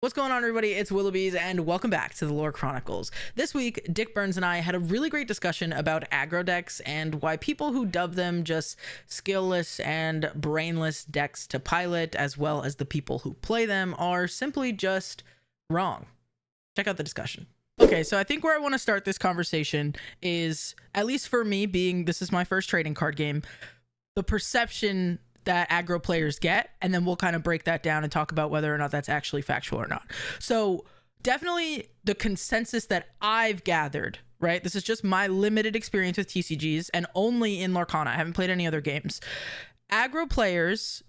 What's going on, everybody? It's Willoughbys, and welcome back to the Lore Chronicles. This week, Dick Burns and I had a really great discussion about aggro decks and why people who dub them just skillless and brainless decks to pilot, as well as the people who play them, are simply just wrong. Check out the discussion. Okay, so I think where I want to start this conversation is, at least for me, being this is my first trading card game, the perception that aggro players get, and then we'll kind of break that down and talk about whether or not that's actually factual or not. So definitely the consensus that I've gathered, right? This is just my limited experience with TCGs and only in Lorcana. I haven't played any other games. Aggro players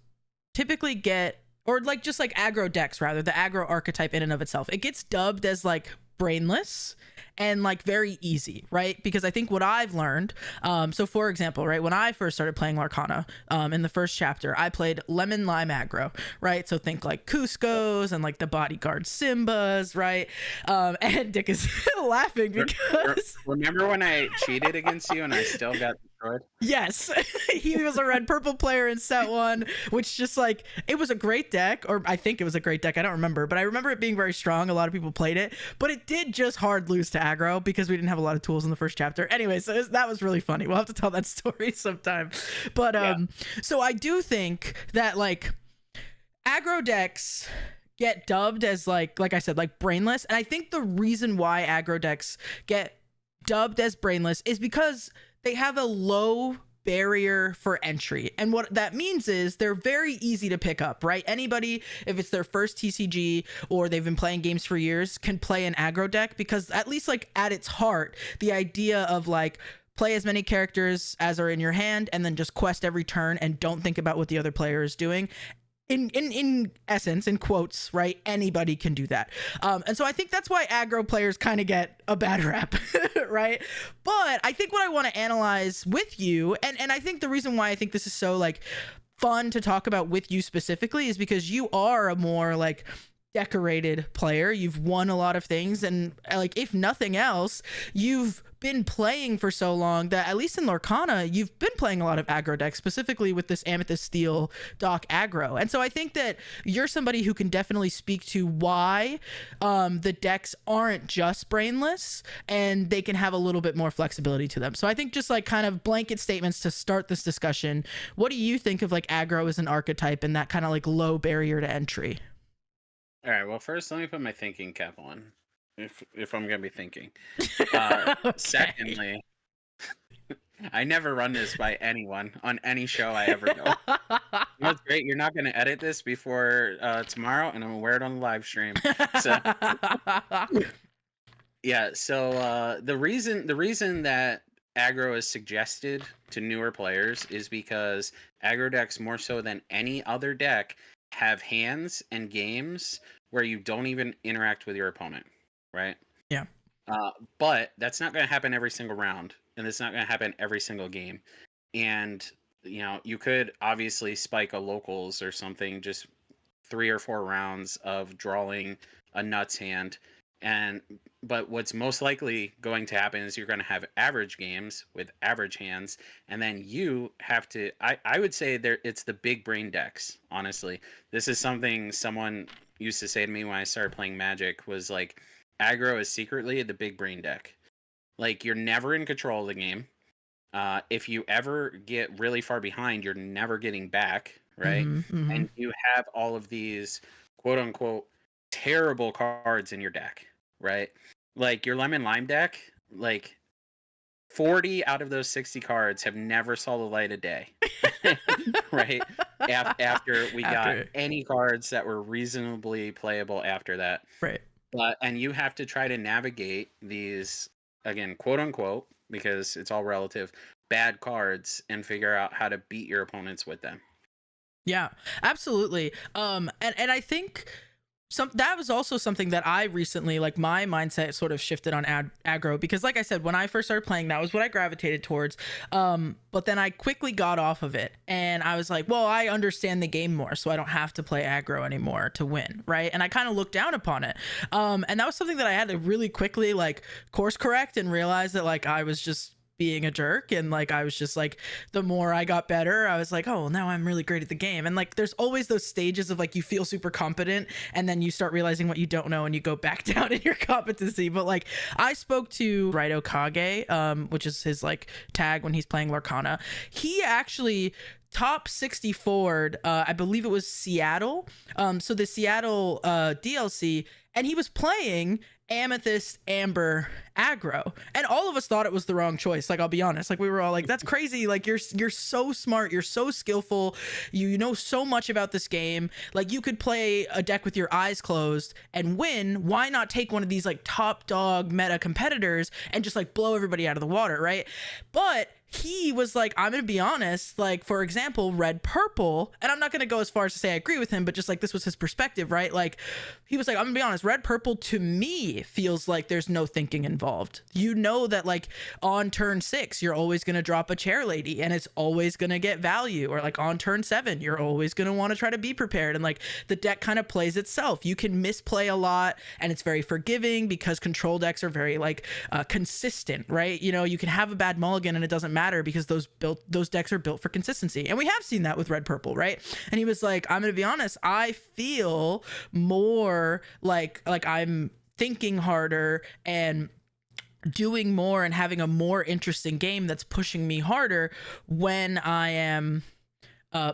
typically get, or like just like aggro decks rather, the aggro archetype in and of itself, it gets dubbed as like brainless and like very easy, right? Because I think what I've learned, so for example, right, when I first started playing Lorcana, in the first chapter, I played lemon lime aggro, right? So think like Cusco's and like the bodyguard Simbas, right? And Dick is laughing because remember when I cheated against you and I still got destroyed? Yes, he was a red purple player in set one, which just like, it was a great deck, or I think it was a great deck, I don't remember, but I remember it being very strong. A lot of people played it, but it did just hard lose to aggro because we didn't have a lot of tools in the first chapter. Anyway, so that was really funny. We'll have to tell that story sometime. But so I do think that like aggro decks get dubbed as like I said, like brainless, and I think the reason why aggro decks get dubbed as brainless is because they have a low barrier for entry. And what that means is they're very easy to pick up, right? Anybody, if it's their first TCG or they've been playing games for years, can play an aggro deck, because at least like at its heart, the idea of like play as many characters as are in your hand and then just quest every turn and don't think about what the other player is doing. In essence, in quotes, right? Anybody can do that. And so I think that's why aggro players kind of get a bad rap, right? But I think what I want to analyze with you, and I think the reason why I think this is so like fun to talk about with you specifically is because you are a more like decorated player. You've won a lot of things, and like if nothing else, you've been playing for so long that at least in Lorcana you've been playing a lot of aggro decks, specifically with this Amethyst Steel Dock aggro. And so I think that you're somebody who can definitely speak to why the decks aren't just brainless and they can have a little bit more flexibility to them. So I think just like kind of blanket statements to start this discussion, what do you think of like aggro as an archetype and that kind of like low barrier to entry? All right, well, first let me put my thinking cap on, if I'm gonna be thinking. Okay. Secondly, I never run this by anyone on any show I ever go. That's great. You're not gonna edit this before tomorrow, and I'm gonna wear it on the live stream. So yeah. So the reason that aggro is suggested to newer players is because aggro decks, more so than any other deck, have hands and games where you don't even interact with your opponent, right? Yeah. But that's not going to happen every single round, and it's not going to happen every single game. And you know, you could obviously spike a locals or something, just 3 or 4 rounds of drawing a nuts hand, but what's most likely going to happen is you're going to have average games with average hands, and then you have to, I would say it's the big brain decks, honestly. This is something someone used to say to me when I started playing Magic, was like, aggro is secretly the big brain deck. Like, you're never in control of the game. If you ever get really far behind, you're never getting back, right? And you have all of these quote unquote terrible cards in your deck, right? Like your lemon lime deck, like 40 out of those 60 cards have never saw the light of day, right? After we got any cards that were reasonably playable after that, right? And you have to try to navigate these, again, quote unquote, because it's all relative, bad cards, and figure out how to beat your opponents with them. Yeah, absolutely. And I think that was also something that I recently, like my mindset sort of shifted on aggro, because like I said, when I first started playing, that was what I gravitated towards. But then I quickly got off of it, and I was like, well, I understand the game more, so I don't have to play aggro anymore to win, right? And I kind of looked down upon it. And that was something that I had to really quickly like course correct and realize that like I was just being a jerk, and like I was just like, the more I got better, I was like, oh, now I'm really great at the game. And like there's always those stages of like you feel super competent and then you start realizing what you don't know and you go back down in your competency. But like I spoke to Raito Kage, which is his like tag when he's playing Lorcana. He actually top 64'd, I believe it was Seattle, so the Seattle DLC, and he was playing Amethyst Amber Aggro, and all of us thought it was the wrong choice. Like, I'll be honest, like we were all like, that's crazy, like you're so smart, you're so skillful, you know so much about this game, like you could play a deck with your eyes closed and win. Why not take one of these like top dog meta competitors and just like blow everybody out of the water, right? But he was like, I'm gonna be honest, like for example, red purple, and I'm not gonna go as far as to say I agree with him, but just like this was his perspective, right? Like he was like, I'm gonna be honest, red purple to me feels like there's no thinking involved. You know that like on turn 6 you're always gonna drop a chair lady and it's always gonna get value, or like on turn 7 you're always gonna want to try to be prepared, and like the deck kind of plays itself. You can misplay a lot and it's very forgiving because control decks are very like consistent, right? You know, you can have a bad mulligan and it doesn't matter because those decks are built for consistency, and we have seen that with red purple, right? And he was like, I'm gonna be honest, I feel more like I'm thinking harder and doing more and having a more interesting game that's pushing me harder when I am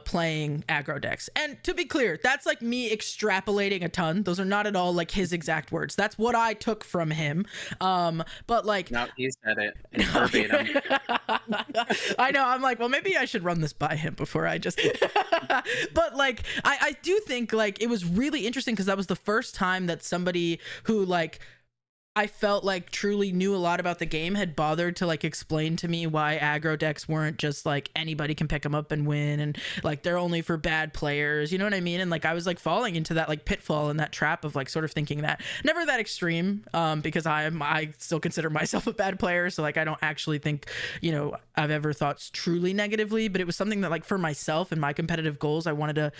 playing aggro decks. And to be clear, that's like me extrapolating a ton. Those are not at all like his exact words. That's what I took from him. But like, no, he said it in verbatim. I know, I'm like, well, maybe I should run this by him before I just but like I do think like it was really interesting because that was the first time that somebody who like I felt like truly knew a lot about the game had bothered to like explain to me why aggro decks weren't just like anybody can pick them up and win, and like they're only for bad players, you know what I mean? And like I was like falling into that like pitfall and that trap of like sort of thinking that, never that extreme, because I still consider myself a bad player, so like I don't actually think, you know, I've ever thought truly negatively, but it was something that like for myself and my competitive goals I wanted to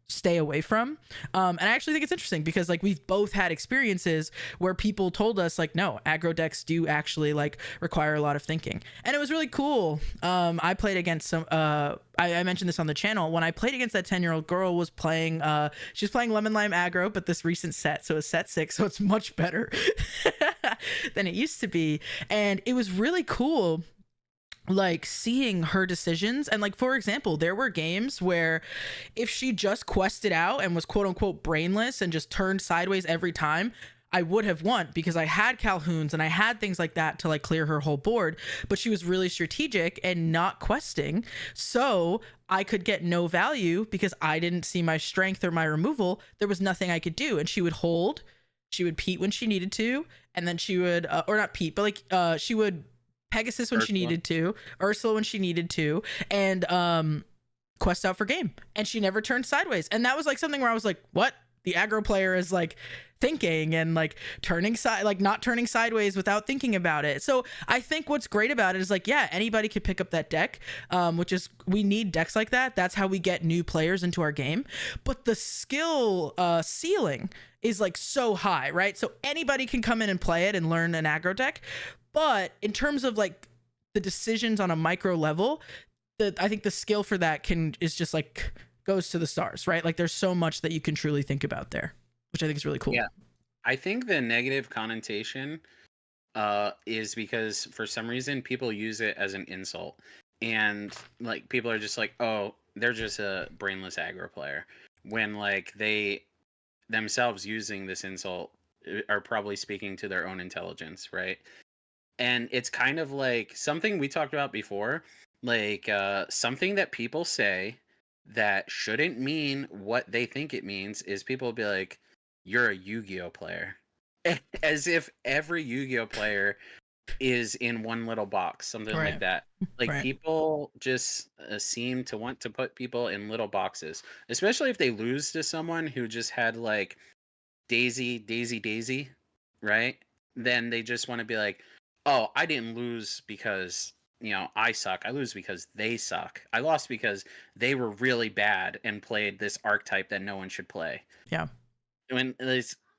stay away from. And I actually think it's interesting because like we've both had experiences where people told us like, no, aggro decks do actually like require a lot of thinking, and it was really cool. I played against some I mentioned this on the channel when I played against that 10-year-old girl was playing she was playing lemon lime aggro, but this recent set, so it's set 6, so it's much better than it used to be, and it was really cool like seeing her decisions. And like for example, there were games where if she just quested out and was quote unquote brainless and just turned sideways every time, I would have won because I had Calhouns and I had things like that to like clear her whole board, but she was really strategic and not questing, so I could get no value because I didn't see my strength or my removal. There was nothing I could do, and she would hold, she would Pete when she needed to, and then she would or not Pete, but like she would Pegasus when Ursula. She needed to, Ursula when she needed to, and quest out for game, and she never turned sideways. And that was like something where I was like, what? The aggro player is like thinking and like turning side, like not turning sideways without thinking about it. So I think what's great about it is like, yeah, anybody could pick up that deck, which is, we need decks like that. That's how we get new players into our game. But the skill ceiling is like so high, right? So anybody can come in and play it and learn an aggro deck. But in terms of like the decisions on a micro level, I think the skill for that is just like goes to the stars, right? Like there's so much that you can truly think about there, which I think is really cool. Yeah, I think the negative connotation is because for some reason people use it as an insult, and like people are just like, oh, they're just a brainless aggro player, when like they themselves using this insult are probably speaking to their own intelligence, right? And it's kind of like something we talked about before, like something that people say that shouldn't mean what they think it means is people will be like, you're a Yu-Gi-Oh player. As if every Yu-Gi-Oh player is in one little box, something Right. like that. Like Right. people just seem to want to put people in little boxes, especially if they lose to someone who just had like Daisy, right? Then they just want to be like, oh, I didn't lose because, you know, I suck. I lose because they suck. I lost because they were really bad and played this archetype that no one should play. Yeah. When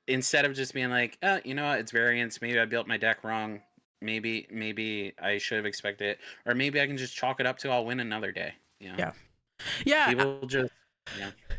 instead of just being like, oh, you know what, it's variance. Maybe I built my deck wrong. maybe I should have expected it, or maybe I can just chalk it up to I'll win another day. Yeah. Yeah. People just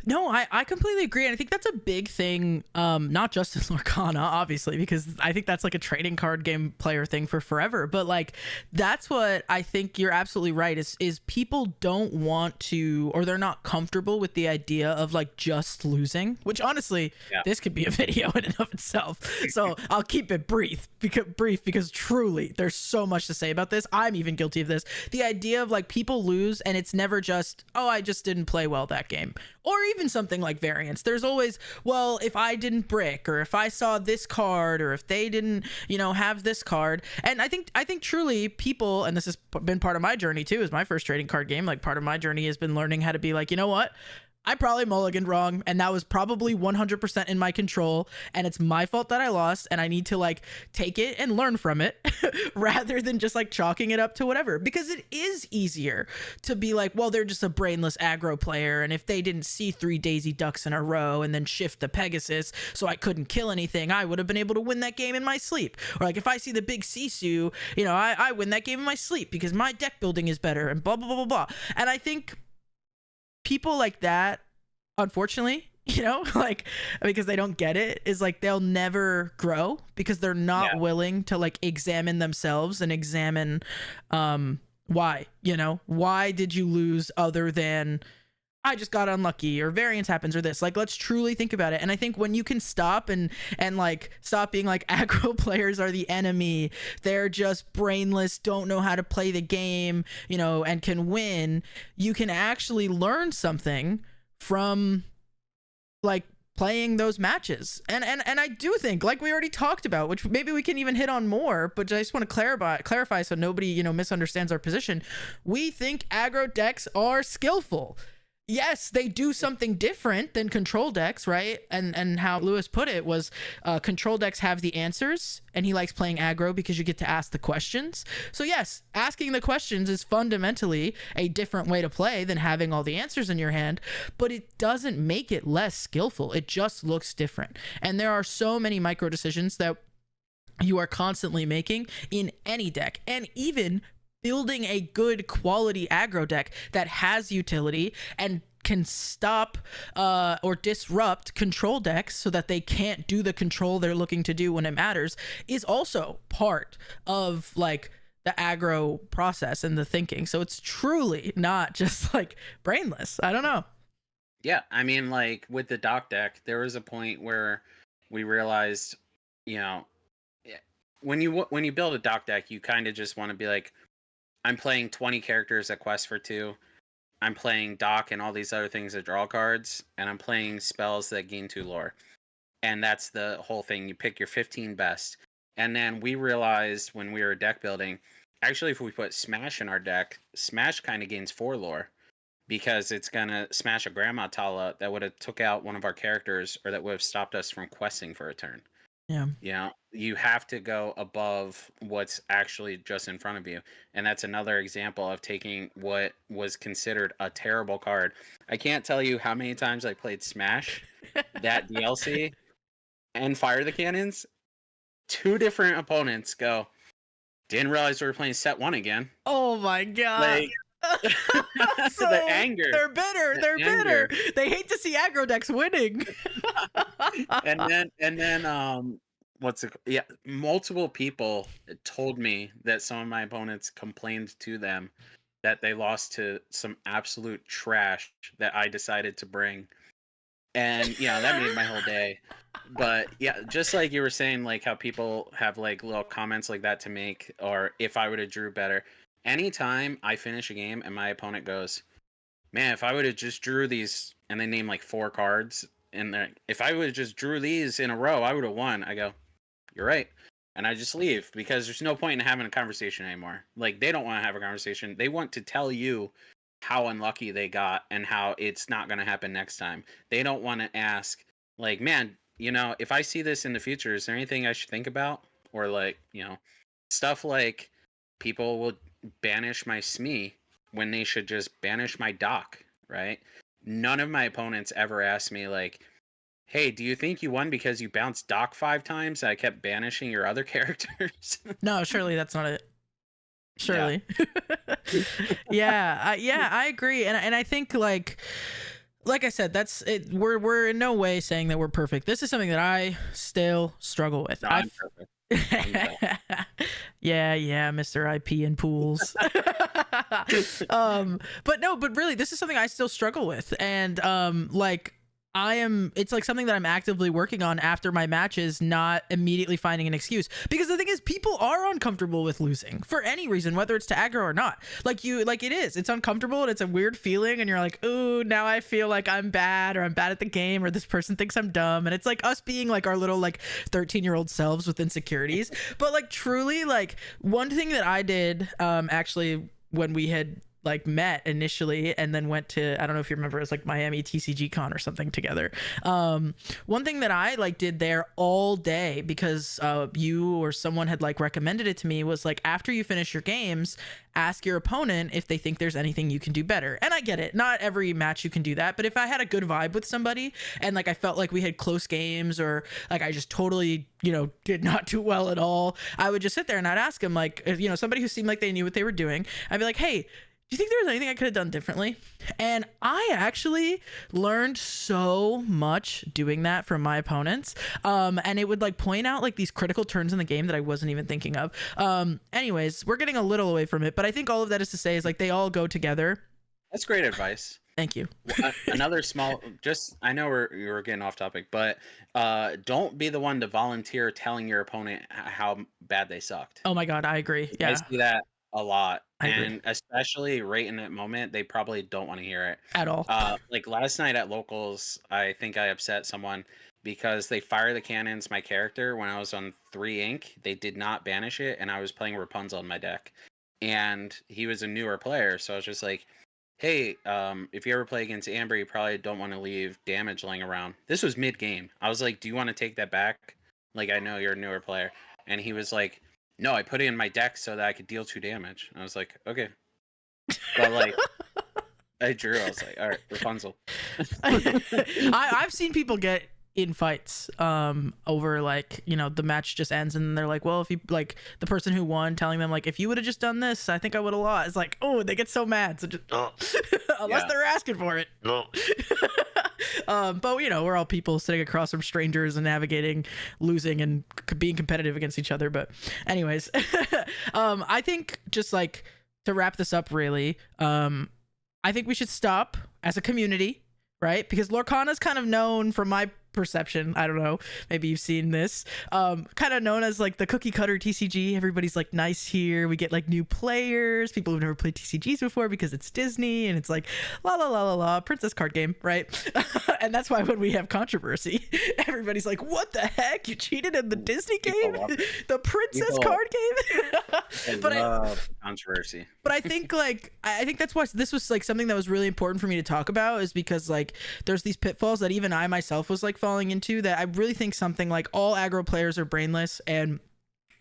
No, I completely agree. And I think that's a big thing, not just in Lorcana, obviously, because I think that's like a trading card game player thing for forever. But like, that's what I think you're absolutely right is people don't want to, or they're not comfortable with the idea of like just losing, which honestly, this could be a video in and of itself. So I'll keep it brief because truly there's so much to say about this. I'm even guilty of this. The idea of like people lose and it's never just, oh, I just didn't play well that game. Or even something like variance. There's always, well, if I didn't brick, or if I saw this card, or if they didn't, have this card. And I think truly people, and this has been part of my journey too, is my first trading card game. Like part of my journey has been learning how to be like, you know what? I probably mulliganed wrong, and that was probably 100% in my control, and it's my fault that I lost, and I need to like take it and learn from it rather than just like chalking it up to whatever, because it is easier to be like, well, they're just a brainless aggro player, and if they didn't see 3 Daisy Ducks in a row and then shift the Pegasus so I couldn't kill anything, I would have been able to win that game in my sleep. Or like if I see the big Sisu, I win that game in my sleep because my deck building is better and blah, blah, blah, blah, blah. And I think people like that, unfortunately, like because they don't get it, is like they'll never grow because they're not willing to like examine themselves and examine why did you lose, other than I just got unlucky or variance happens or this. Like, let's truly think about it. And I think when you can stop and like stop being like aggro players are the enemy, they're just brainless, don't know how to play the game, and can win, you can actually learn something from like playing those matches. And I do think, like we already talked about, which maybe we can even hit on more, but I just want to clarify so nobody misunderstands our position. We think aggro decks are skillful. Yes, they do something different than control decks, right? And how Lewis put it was control decks have the answers, and he likes playing aggro because you get to ask the questions. So yes, asking the questions is fundamentally a different way to play than having all the answers in your hand, but it doesn't make it less skillful. It just looks different. And there are so many micro decisions that you are constantly making in any deck, and even building a good quality aggro deck that has utility and can stop or disrupt control decks so that they can't do the control they're looking to do when it matters is also part of like the aggro process and the thinking. So it's truly not just like brainless. I don't know. Yeah, I mean, like with the doc deck, there was a point where we realized, when you build a doc deck, you kind of just want to be like, I'm playing 20 characters that quest for 2. I'm playing dock and all these other things that draw cards, and I'm playing spells that gain 2 lore. And that's the whole thing. You pick your 15 best. And then we realized when we were deck building, actually if we put Smash in our deck, Smash kind of gains 4 lore, because it's going to smash a Grandma Tala that would have took out one of our characters, or that would have stopped us from questing for a turn. Yeah. You have to go above what's actually just in front of you. And that's another example of taking what was considered a terrible card. I can't tell you how many times I played Smash, that DLC, and Fire the Cannons. 2 different opponents go, didn't realize we were playing set 1 again. Oh my god. So the anger. They're bitter. They're bitter. They hate to see aggro decks winning. and then multiple people told me that some of my opponents complained to them that they lost to some absolute trash that I decided to bring. And that made my whole day. But yeah, just like you were saying, like how people have like little comments like that to make, or if I would have drew better. Anytime I finish a game and my opponent goes, man, if I would have just drew these, and they name like 4 cards, and if I would have just drew these in a row, I would have won. I go, you're right. And I just leave, because there's no point in having a conversation anymore. Like, they don't want to have a conversation. They want to tell you how unlucky they got and how it's not going to happen next time. They don't want to ask, like, man, if I see this in the future, is there anything I should think about? Or like, stuff like people will banish my SME when they should just banish my doc, right? None of my opponents ever asked me like, hey, do you think you won because you bounced Doc 5 times and I kept banishing your other characters? No, surely that's not it. Yeah. Surely. Yeah, I agree. And I think like I said, that's it. We're in no way saying that we're perfect. This is something that I still struggle with. No, I'm perfect. Yeah, Mr. IP and pools. But really, this is something I still struggle with, and like it's like something that I'm actively working on after my matches, not immediately finding an excuse, because the thing is, people are uncomfortable with losing for any reason, whether it's to aggro or not. It's uncomfortable and it's a weird feeling, and you're like, ooh, now I feel like I'm bad, or I'm bad at the game, or this person thinks I'm dumb, and it's like us being like our little like 13-year-old selves with insecurities. But like truly, like one thing that I did actually when we had like met initially and then went to, I don't know if you remember, it was like Miami TCG Con or something together. One thing that I like did there all day, because you or someone had like recommended it to me, was like, after you finish your games, ask your opponent if they think there's anything you can do better. And I get it, not every match you can do that, but if I had a good vibe with somebody and like I felt like we had close games, or like I just totally, did not do well at all, I would just sit there and I'd ask them, like, somebody who seemed like they knew what they were doing, I'd be like, hey, do you think there was anything I could have done differently? And I actually learned so much doing that from my opponents. And it would like point out like these critical turns in the game that I wasn't even thinking of. Anyways, we're getting a little away from it, but I think all of that is to say is like they all go together. That's great advice. Thank you. Another small, I know we're getting off topic, but don't be the one to volunteer telling your opponent how bad they sucked. Oh my God, I agree. Yeah. I see that a lot. I agree. And especially right in that moment, they probably don't want to hear it At all. Like last night at locals, I think I upset someone because they fire the cannons my character when I was on 3 ink. They did not banish it, and I was playing Rapunzel in my deck. And he was a newer player, so I was just like, hey, if you ever play against Amber, you probably don't want to leave damage laying around. This was mid-game. I was like, do you want to take that back? Like, I know you're a newer player. And he was like, no, I put it in my deck so that I could deal 2 damage. And I was like, okay. But like, I drew. I was like, all right, Rapunzel. I've seen people get in fights over like, the match just ends and they're like, well, if you like the person who won telling them like, if you would have just done this, I think I would have lost. It's like, oh, they get so mad. So just unless they're asking for it. No. But we're all people sitting across from strangers and navigating losing and being competitive against each other. But anyways, I think just like to wrap this up really, I think we should stop as a community, right? Because Lorcana's kind of known, from my perception, I don't know, maybe you've seen this, kind of known as like the cookie cutter TCG. Everybody's like nice here. We get like new players, people who've never played TCGs before because it's Disney and it's like la la la la la princess card game, right? And that's why when we have controversy, everybody's like, what the heck, you cheated in the Disney game, the princess card game. But controversy. But I think that's why this was like something that was really important for me to talk about, is because like there's these pitfalls that even I myself was like falling into, that I really think something like all aggro players are brainless and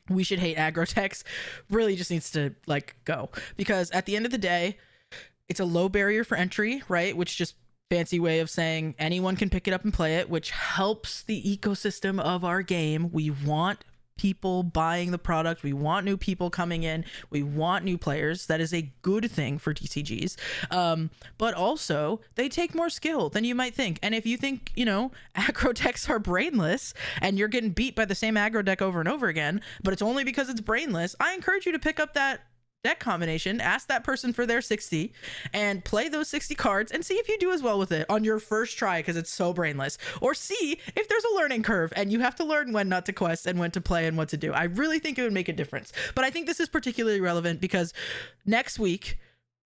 we should hate aggro techs really just needs to like go, because at the end of the day, it's a low barrier for entry, right? Which just fancy way of saying anyone can pick it up and play it, which helps the ecosystem of our game. We want people buying the product, we want new people coming in, we want new players. That is a good thing for TCGs, but also they take more skill than you might think. And if you think aggro decks are brainless and you're getting beat by the same aggro deck over and over again, but it's only because it's brainless, I encourage you to pick up that deck combination, ask that person for their 60 and play those 60 cards and see if you do as well with it on your first try, because it's so brainless. Or see if there's a learning curve and you have to learn when not to quest and when to play and what to do. I really think it would make a difference. But I think this is particularly relevant because next week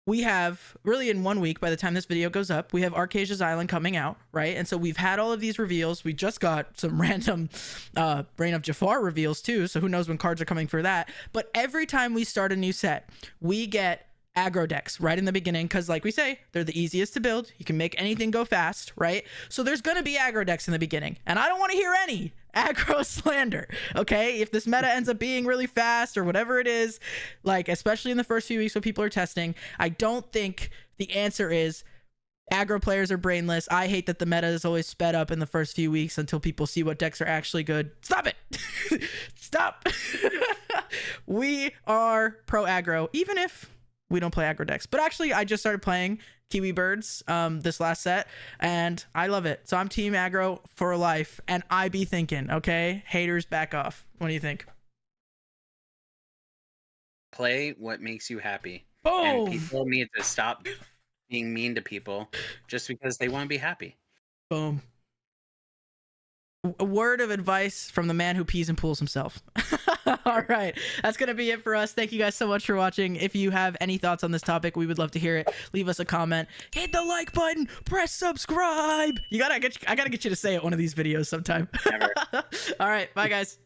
we have, really in 1 week by the time this video goes up, we have Archazia's Island coming out, right? And so we've had all of these reveals. We just got some random Reign of Jafar reveals too, so who knows when cards are coming for that. But every time we start a new set, we get aggro decks right in the beginning, because like we say, they're the easiest to build. You can make anything go fast, right? So there's gonna be aggro decks in the beginning, and I don't want to hear any aggro slander, okay? If this meta ends up being really fast or whatever it is, like especially in the first few weeks when people are testing, I don't think the answer is Aggro players are brainless. I hate that the meta is always sped up in the first few weeks until people see what decks are actually good. Stop it. Stop. We are pro aggro, even if we don't play aggro decks. But actually, I just started playing Kiwi Birds this last set, and I love it. So I'm team aggro for life, and I be thinking, okay, haters, back off. What do you think? Play what makes you happy. Boom. And people need to stop being mean to people just because they want to be happy. Boom. A word of advice from the man who pees and pools himself. All right, that's gonna be it for us. Thank you guys so much for watching. If you have any thoughts on this topic, we would love to hear it. Leave us a comment, hit the like button, press subscribe. I gotta get you to say it one of these videos sometime. Never. All right, bye guys.